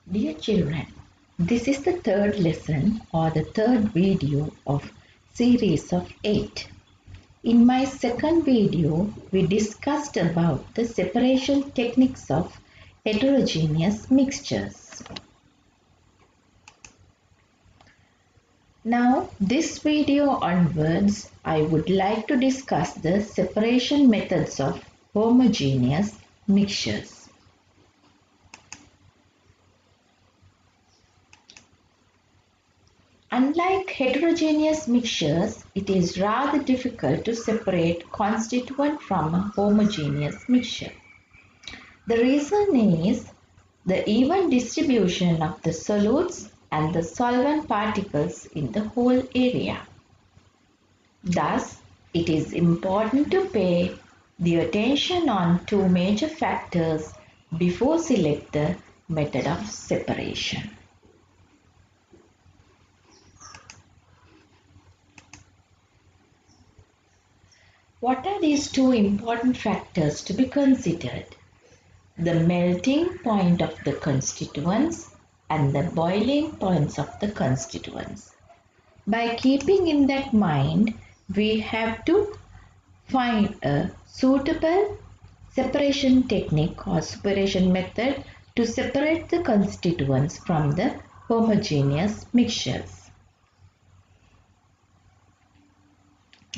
Dear children, this is the third lesson or the third video of series of 8. In my second video, we discussed about the separation techniques of heterogeneous mixtures. Now, this video onwards, I would like to discuss the separation methods of homogeneous mixtures. Unlike heterogeneous mixtures, it is rather difficult to separate constituent from a homogeneous mixture. The reason is the even distribution of the solutes and the solvent particles in the whole area. Thus, it is important to pay the attention on two major factors before select the method of separation. What are these two important factors to be considered? The melting point of the constituents and the boiling points of the constituents. By keeping in that mind, we have to find a suitable separation technique or separation method to separate the constituents from the homogeneous mixtures.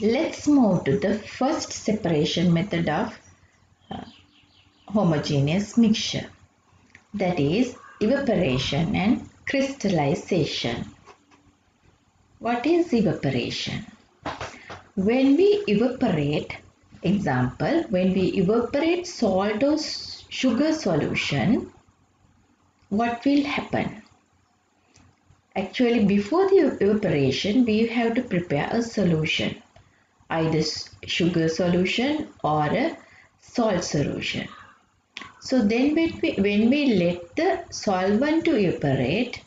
Let's move to the first separation method of homogeneous mixture, that is evaporation and crystallization. What is evaporation? When we evaporate, example, when we evaporate salt or sugar solution, what will happen? Actually, before the evaporation, we have to prepare a solution, either sugar solution or a salt solution. So then when we let the solvent to evaporate,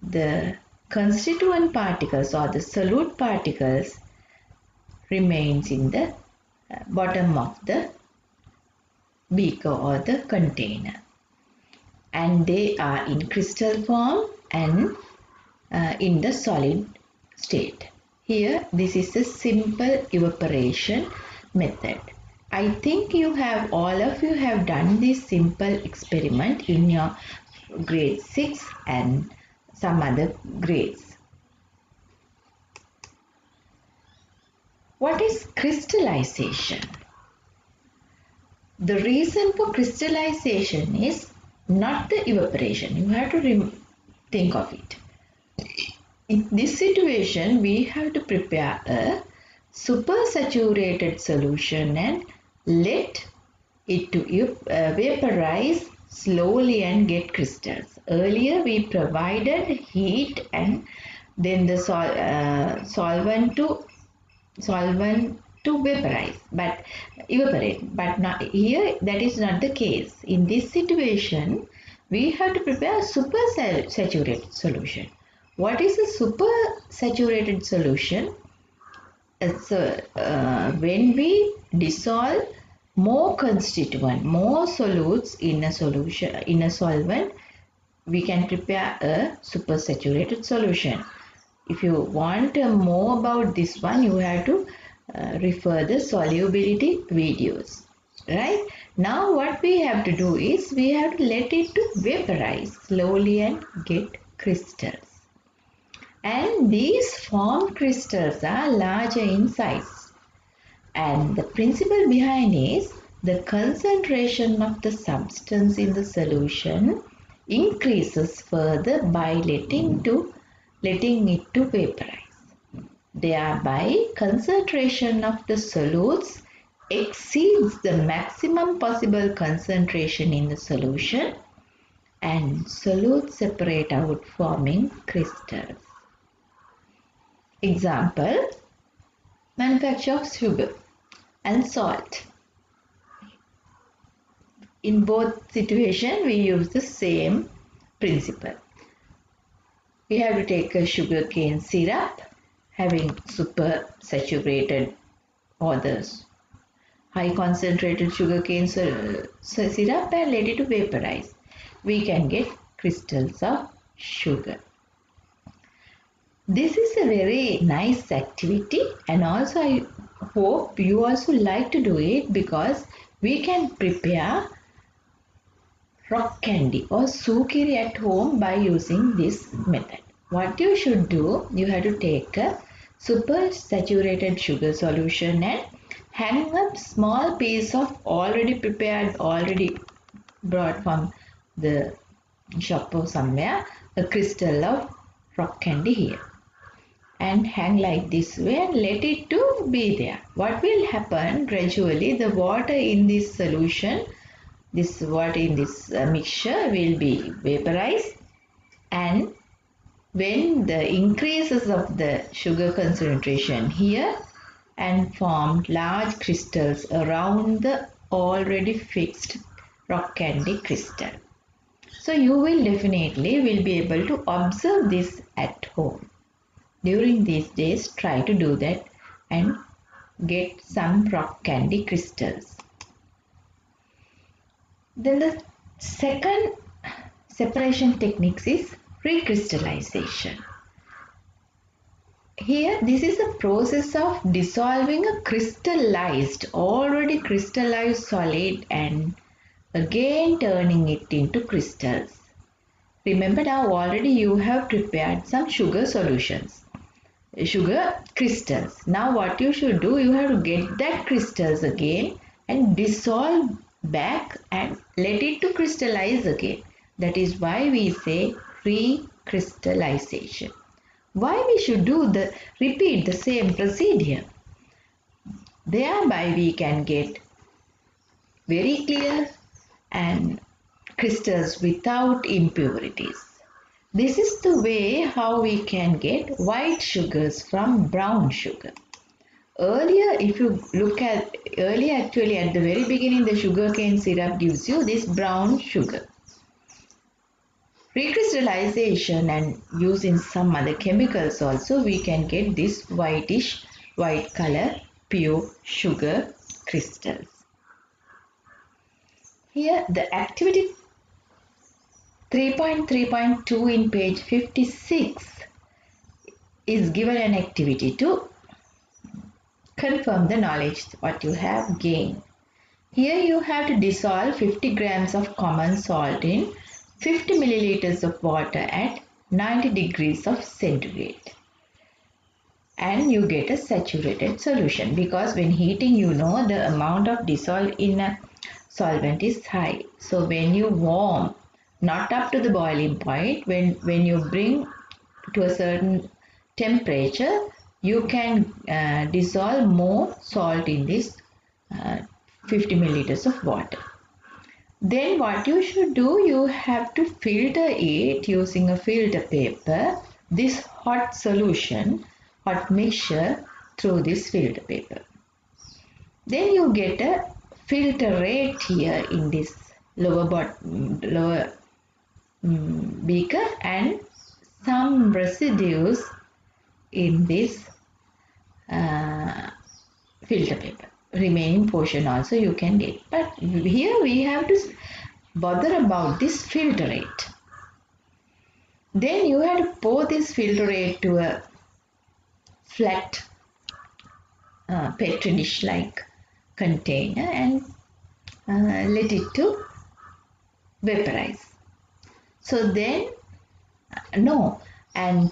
the constituent particles or the solute particles remains in the bottom of the beaker or the container, and they are in crystal form and in the solid state. Here, this is a simple evaporation method. I think all of you have done this simple experiment in your grade 6 and some other grades. What is crystallization? The reason for crystallization is not the evaporation. You have to think of it. In this situation, we have to prepare a supersaturated solution and let it to vaporize slowly and get crystals. Earlier, we provided heat and then the solvent to evaporate. But not here, that is not the case. In this situation, we have to prepare a supersaturated solution. What is a supersaturated solution? When we dissolve more constituent, more solutes in a solution, in a solvent, we can prepare a supersaturated solution. If you want more about this one, you have to refer the solubility videos. Right? Now what we have to do is we have to let it to vaporize slowly and get crystals. And these formed crystals are larger in size. And the principle behind is the concentration of the substance in the solution increases further by letting it to vaporize. Thereby, concentration of the solutes exceeds the maximum possible concentration in the solution and solutes separate out forming crystals. Example, manufacture of sugar and salt. In both situations, we use the same principle. We have to take a sugarcane syrup having supersaturated or the high concentrated sugarcane syrup and let it to vaporize. We can get crystals of sugar. This is a very nice activity, and also I hope you also like to do it, because we can prepare rock candy or sukiri at home by using this method. What you should do, you have to take a super saturated sugar solution and hang a small piece of already prepared, already brought from the shop or somewhere, a crystal of rock candy here, and hang like this way and let it to be there. What will happen gradually, the water in this solution, this water in this mixture will be vaporized, and when the increases of the sugar concentration here and formed large crystals around the already fixed rock candy crystal. So you will definitely be able to observe this at home. During these days, try to do that and get some rock candy crystals. Then the second separation technique is recrystallization. Here, this is a process of dissolving a already crystallized solid and again turning it into crystals. Remember, now already you have prepared some sugar solutions, sugar crystals. Now what you should do, you have to get that crystals again and dissolve back and let it to crystallize again. That is why we say recrystallization. Why we should repeat the same procedure? Thereby we can get very clear and crystals without impurities. This is the way how we can get white sugars from brown sugar. Earlier, if you look at actually at the very beginning, the sugarcane syrup gives you this brown sugar. Recrystallization and using some other chemicals also, we can get this white color pure sugar crystals. Here the activity 3.3.2 in page 56 is given an activity to confirm the knowledge what you have gained. Here you have to dissolve 50 grams of common salt in 50 milliliters of water at 90 degrees of centigrade, and you get a saturated solution, because when heating, you know, the amount of dissolved in a solvent is high. So when you warm, not up to the boiling point, when you bring to a certain temperature, you can dissolve more salt in this 50 milliliters of water. Then what you should do, you have to filter it using a filter paper, this hot solution, hot mixture, through this filter paper. Then you get a filter rate here in this lower beaker, and some residues in this filter paper. Remaining portion also you can get, but here we have to bother about this filter rate. Then you have to pour this filter rate to a flat petri dish like container and let it to vaporize. So then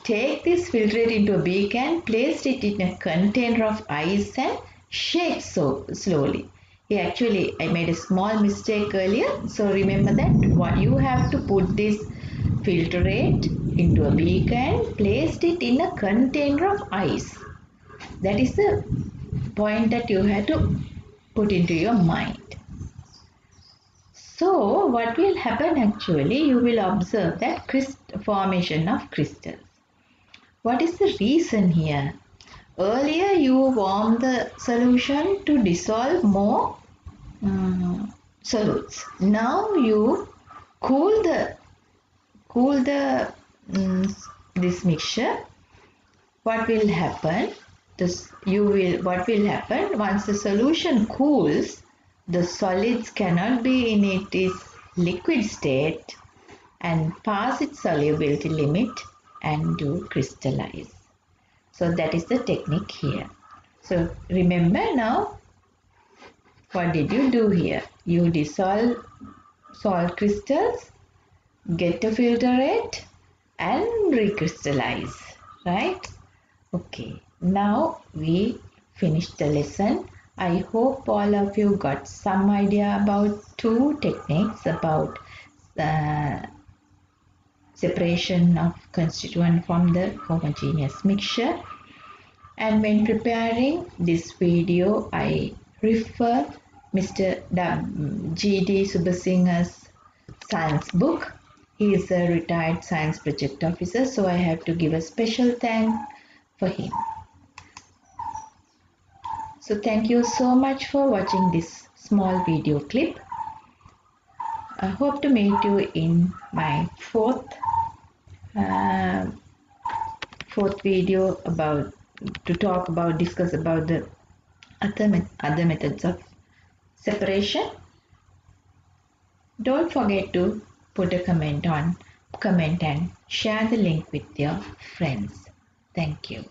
take this filtrate into a beaker and place it in a container of ice and shake so slowly. Here actually I made a small mistake earlier, so remember that what you have to put this filtrate into a beaker and place it in a container of ice. That is the point that you have to put into your mind. So what will happen actually, you will observe that formation of crystals. What is the reason here? Earlier you warm the solution to dissolve more solutes. Now you cool this mixture. What will happen? What will happen once the solution cools? The solids cannot be in its liquid state. and pass its solubility limit and do crystallize. So that is the technique here. So remember now, what did you do here? You dissolve salt crystals, get a filter rate and recrystallize, right? Okay, now we finished the lesson. I hope all of you got some idea about two techniques about separation of constituent from the homogeneous mixture. And when preparing this video, I refer Mr. G.D. Subasingha's science book. He is a retired science project officer, so I have to give a special thank for him. So thank you so much for watching this small video clip. I hope to meet you in my fourth video discuss about the other methods of separation. Don't forget to put a comment and share the link with your friends. Thank you.